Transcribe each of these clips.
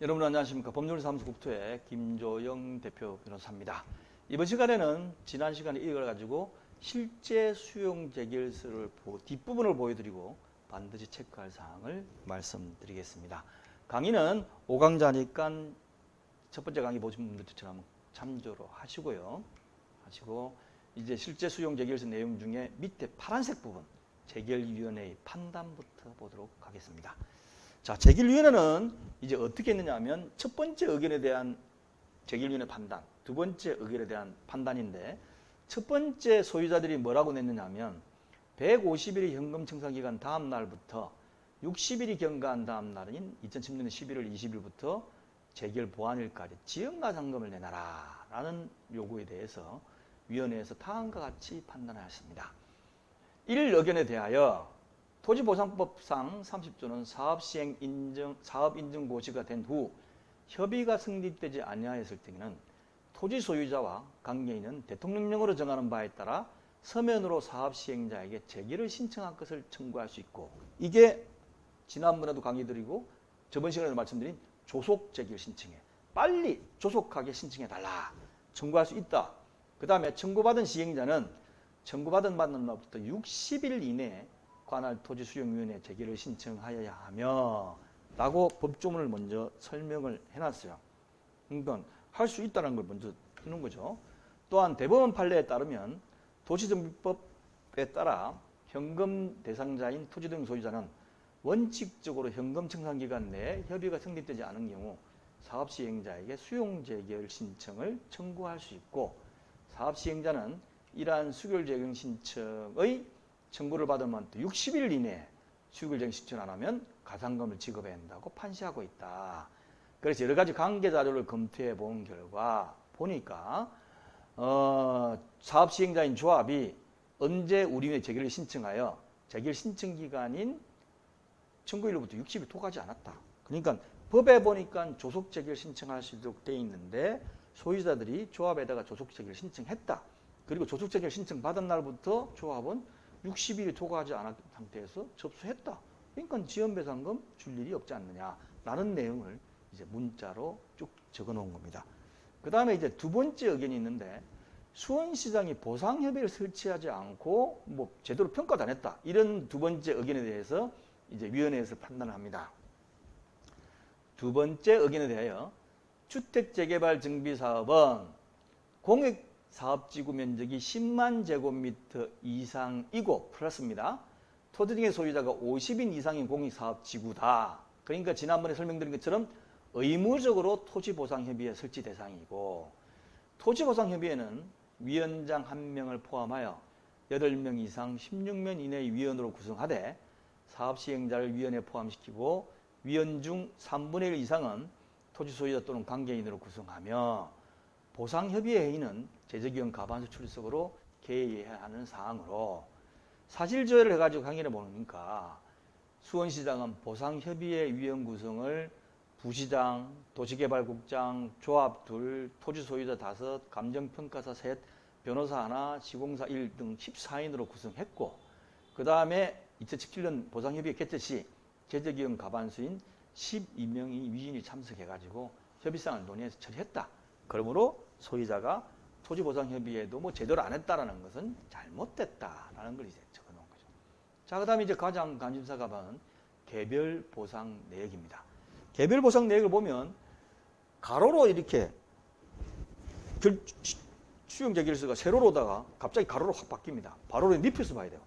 여러분 안녕하십니까. 법률사무소 국토의 김조영 대표 변호사입니다. 이번 시간에는 지난 시간에 이어가지고 실제 수용 재결서를 뒷부분을 보여드리고 반드시 체크할 사항을 말씀드리겠습니다. 강의는 5강자니까 첫 번째 강의 보신 분들처럼 참조로 하시고요. 이제 실제 수용 재결서 내용 중에 밑에 파란색 부분 재결위원회의 판단부터 보도록 하겠습니다. 자, 재결위원회는 이제 어떻게 했느냐 하면 첫 번째 의견에 대한 재결위원회 판단, 두 번째 의견에 대한 판단인데 첫 번째 소유자들이 뭐라고 냈느냐 하면 150일의 현금 청산 기간 다음 날부터 60일이 경과한 다음 날인 2010년 11월 20일부터 재결 보완일까지 지연가상금을 내놔라 라는 요구에 대해서 위원회에서 다음과 같이 판단하였습니다. 1. 의견에 대하여 토지보상법상 30조는 사업 인증 고시가 된 후 협의가 성립되지 아니하였을 때에는 토지 소유자와 관계인은 대통령령으로 정하는 바에 따라 서면으로 사업 시행자에게 재결을 신청할 것을 청구할 수 있고, 이게 지난번에도 강의 드리고 저번 시간에도 말씀드린 조속 재결 신청에 빨리 조속하게 신청해 달라 청구할 수 있다. 그 다음에 청구받은 시행자는 청구받은 날부터 60일 이내에 관할 토지수용위원회 재결을 신청하여야 하며 라고 법조문을 먼저 설명을 해놨어요. 그러니까 할 수 있다는 걸 먼저 해놓은 거죠. 또한 대법원 판례에 따르면 도시정비법에 따라 현금 대상자인 토지등 소유자는 원칙적으로 현금 청산기간 내에 협의가 성립되지 않은 경우 사업시행자에게 수용재결 신청을 청구할 수 있고, 사업시행자는 이러한 수결재결 신청의 청구를 받으면 60일 이내에 수결재결 신청 안 하면 가산금을 지급해야 한다고 판시하고 있다. 그래서 여러 가지 관계 자료를 검토해 본 결과 보니까 사업 시행자인 조합이 언제 우리의 재결을 신청하여 재결 신청 기간인 19일로부터 60일 토가지 않았다. 그러니까 법에 보니까 조속 재결 신청할 수 있도록 되어 있는데 소유자들이 조합에다가 조속 재결 신청했다. 그리고 조속 재결 신청 받은 날부터 조합은 60일이 토과하지 않았던 상태에서 접수했다. 그러니까 지연배상금 줄 일이 없지 않느냐라는 내용을 이제 문자로 쭉 적어 놓은 겁니다. 그 다음에 이제 두 번째 의견이 있는데 수원시장이 보상협의를 설치하지 않고 제대로 평가도 안 했다. 이런 두 번째 의견에 대해서 이제 위원회에서 판단을 합니다. 두 번째 의견에 대하여 주택재개발 정비사업은 공익사업지구 면적이 10만 제곱미터 이상이고 플러스입니다. 토지 등의 소유자가 50인 이상인 공익사업지구다. 그러니까 지난번에 설명드린 것처럼 의무적으로 토지보상협의회 설치 대상이고, 토지보상협의회는 위원장 1명을 포함하여 8명 이상 16명 이내의 위원으로 구성하되 사업시행자를 위원회에 포함시키고 위원 중 3분의 1 이상은 토지소유자 또는 관계인으로 구성하며 보상협의회 회의는 재적위원 과반수 출석으로 개의해야 하는 사항으로 사실조회를 해가지고 강의를 보니까 수원시장은 보상협의회 위원 구성을 부시장, 도시개발국장, 조합 2, 토지소유자 5, 감정평가사 3, 변호사 1, 시공사 1 등 14인으로 구성했고, 그 다음에 2017년 보상협의회 개최 시 재적위원 과반수인 12명이 위인이 참석해가지고 협의사항을 논의해서 처리했다. 그러므로 소유자가 토지보상협의회도 제대로 안 했다라는 것은 잘못됐다라는 걸 이제 적어놓은 거죠. 자, 그 다음에 이제 가장 관심사가 받은 개별 보상 내역입니다. 개별 보상 내역을 보면 가로로 이렇게 수용 재결서가 세로로다가 갑자기 가로로 확 바뀝니다. 바로로 눕혀서 봐야 돼요.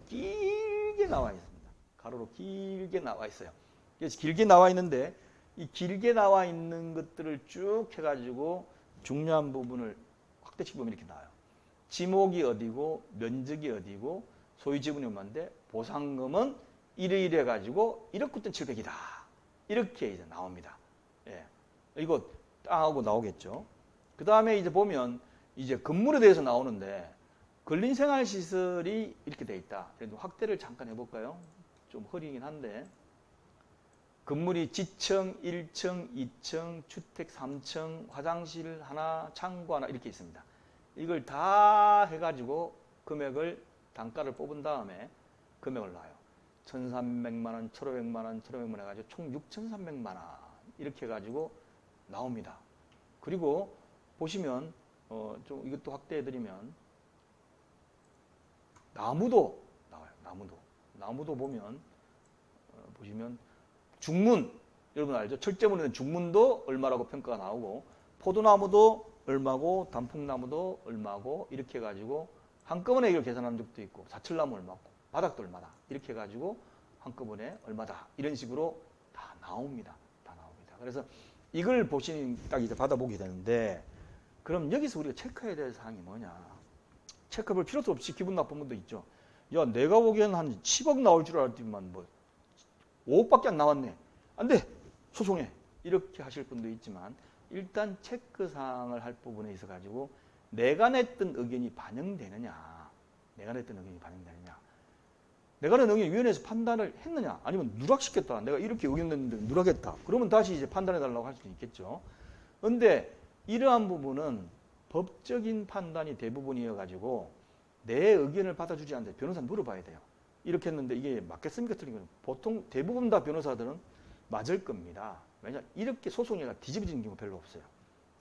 길게 나와 있습니다. 가로로 길게 나와 있어요. 그래서 길게 나와 있는데 이 길게 나와 있는 것들을 쭉 해가지고 중요한 부분을 확대치 보면 이렇게 나와요. 지목이 어디고 면적이 어디고 소유 지분이 얼마인데 보상금은 이래 가지고 1억 9,700이다. 이렇게 이제 나옵니다. 예. 이거 딱 하고 나오겠죠. 그 다음에 이제 보면 이제 건물에 대해서 나오는데 근린생활시설이 이렇게 돼 있다. 그래도 확대를 잠깐 해볼까요? 좀 흐리긴 한데 건물이 지층, 1층, 2층, 주택 3층, 화장실 하나, 창고 하나 이렇게 있습니다. 이걸 다 해가지고 금액을 단가를 뽑은 다음에 금액을 놔요. 1,300만 원, 1,500만 원, 1,500만 원 해가지고 총 6,300만 원 이렇게 해가지고 나옵니다. 그리고 보시면 좀 이것도 확대해드리면 나무도 나와요. 나무도 보면 보시면 중문 여러분 알죠? 철제문에는 중문도 얼마라고 평가가 나오고 포도나무도 얼마고 단풍나무도 얼마고 이렇게 해가지고 한꺼번에 이걸 계산한 적도 있고 사철나무 얼마고 바닥도 얼마다 이렇게 해가지고 한꺼번에 얼마다 이런 식으로 다 나옵니다. 그래서 이걸 보시는 딱 이제 받아보게 되는데 그럼 여기서 우리가 체크해야 될 사항이 뭐냐? 체크해볼 필요도 없이 기분 나쁜 분도 있죠. 야 내가 보기에는 한 10억 나올 줄 알았더니만 뭐 5억밖에 안 나왔네. 안 돼. 소송해. 이렇게 하실 분도 있지만 일단 체크사항을 할 부분에 있어 가지고 내가 냈던 의견이 반영되느냐. 내가 낸 의견이 위원회에서 판단을 했느냐. 아니면 누락시켰다. 내가 이렇게 의견 냈는데 누락했다. 그러면 다시 이제 판단해달라고 할 수도 있겠죠. 그런데 이러한 부분은 법적인 판단이 대부분이어 가지고 내 의견을 받아주지 않는데 변호사는 물어봐야 돼요. 이렇게 했는데 이게 맞겠습니까? 틀린 보통 대부분 다 변호사들은 맞을 겁니다. 왜냐하면 이렇게 소송이 뒤집어지는 경우 별로 없어요.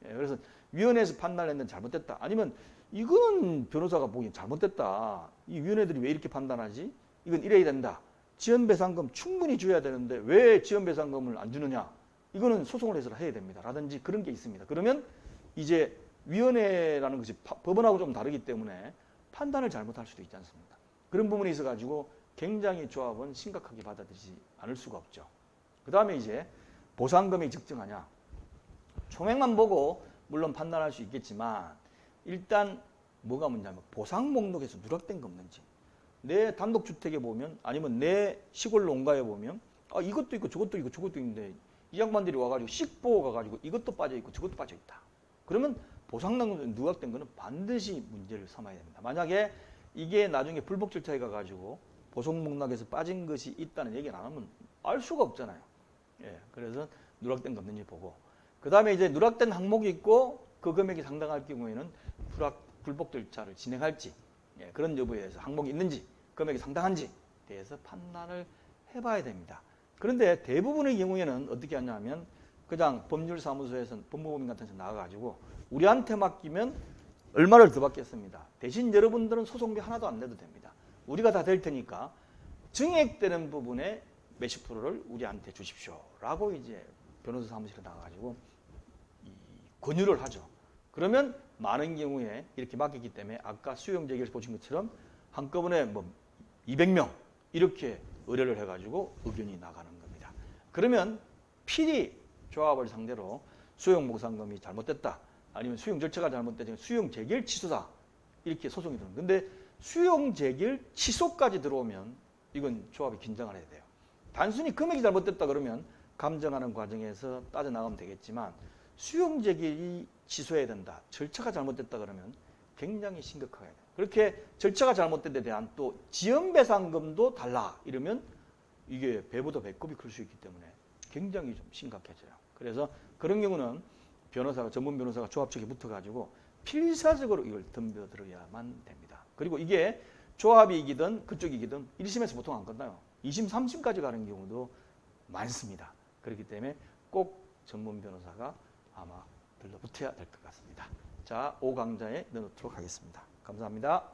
그래서 위원회에서 판단했는데 잘못됐다. 아니면 이거는 변호사가 보기엔 잘못됐다. 이 위원회들이 왜 이렇게 판단하지? 이건 이래야 된다. 지연배상금 충분히 줘야 되는데 왜 지연배상금을 안 주느냐? 이거는 소송을 해서 해야 됩니다. 라든지 그런 게 있습니다. 그러면 이제 위원회라는 것이 법원하고 좀 다르기 때문에 판단을 잘못할 수도 있지 않습니까? 그런 부분이 있어가지고 굉장히 조합은 심각하게 받아들이지 않을 수가 없죠. 그 다음에 이제 보상금액이 적정하냐. 총액만 보고 물론 판단할 수 있겠지만 일단 뭐가 문제냐면 보상 목록에서 누락된 거 없는지. 내 단독주택에 보면 아니면 내 시골 농가에 보면 이것도 있고 저것도 있고 저것도 있는데 이 양반들이 와가지고 씩 보고 가가지고 이것도 빠져있고 저것도 빠져있다. 그러면 보상납금 누락된 거는 반드시 문제를 삼아야 됩니다. 만약에 이게 나중에 불복 절차에 가가지고 보상 목록에서 빠진 것이 있다는 얘기를 안 하면 알 수가 없잖아요. 그래서 누락된 거 없는지 보고 그 다음에 이제 누락된 항목이 있고 그 금액이 상당할 경우에는 불복 절차를 진행할지 그런 여부에 대해서 항목이 있는지 금액이 상당한지 대해서 판단을 해봐야 됩니다. 그런데 대부분의 경우에는 어떻게 하냐면 그냥 법률사무소에서 법무법인 같은 데서 나와가지고 우리한테 맡기면 얼마를 더 받겠습니다. 대신 여러분들은 소송비 하나도 안 내도 됩니다. 우리가 다 될 테니까 증액되는 부분에 몇십 프로를 우리한테 주십시오. 라고 이제 변호사 사무실에 나가가지고 권유를 하죠. 그러면 많은 경우에 이렇게 맡기기 때문에 아까 수용재결 보신 것처럼 한꺼번에 뭐 200명 이렇게 의뢰를 해가지고 의견이 나가는 겁니다. 그러면 필히 조합을 상대로 수용보상금이 잘못됐다. 아니면 수용절차가 잘못되면 수용재결 취소다. 이렇게 소송이 들어오는 근데 수용재결 취소까지 들어오면 이건 조합이 긴장을 해야 돼요. 단순히 금액이 잘못됐다 그러면 감정하는 과정에서 따져나가면 되겠지만 수용재결이 취소해야 된다. 절차가 잘못됐다 그러면 굉장히 심각하게 돼요. 그렇게 절차가 잘못된 데 대한 또 지연배상금도 달라 이러면 이게 배보다 배꼽이 클 수 있기 때문에 굉장히 좀 심각해져요. 그래서 그런 경우는 변호사가 전문 변호사가 조합 측에 붙어가지고 필사적으로 이걸 덤벼들어야만 됩니다. 그리고 이게 조합이 이기든 그쪽이 이기든 1심에서 보통 안 끝나요. 2심, 3심까지 가는 경우도 많습니다. 그렇기 때문에 꼭 전문 변호사가 아마 들러붙어야 될 것 같습니다. 자, 5강좌에 넣어놓도록 하겠습니다. 감사합니다.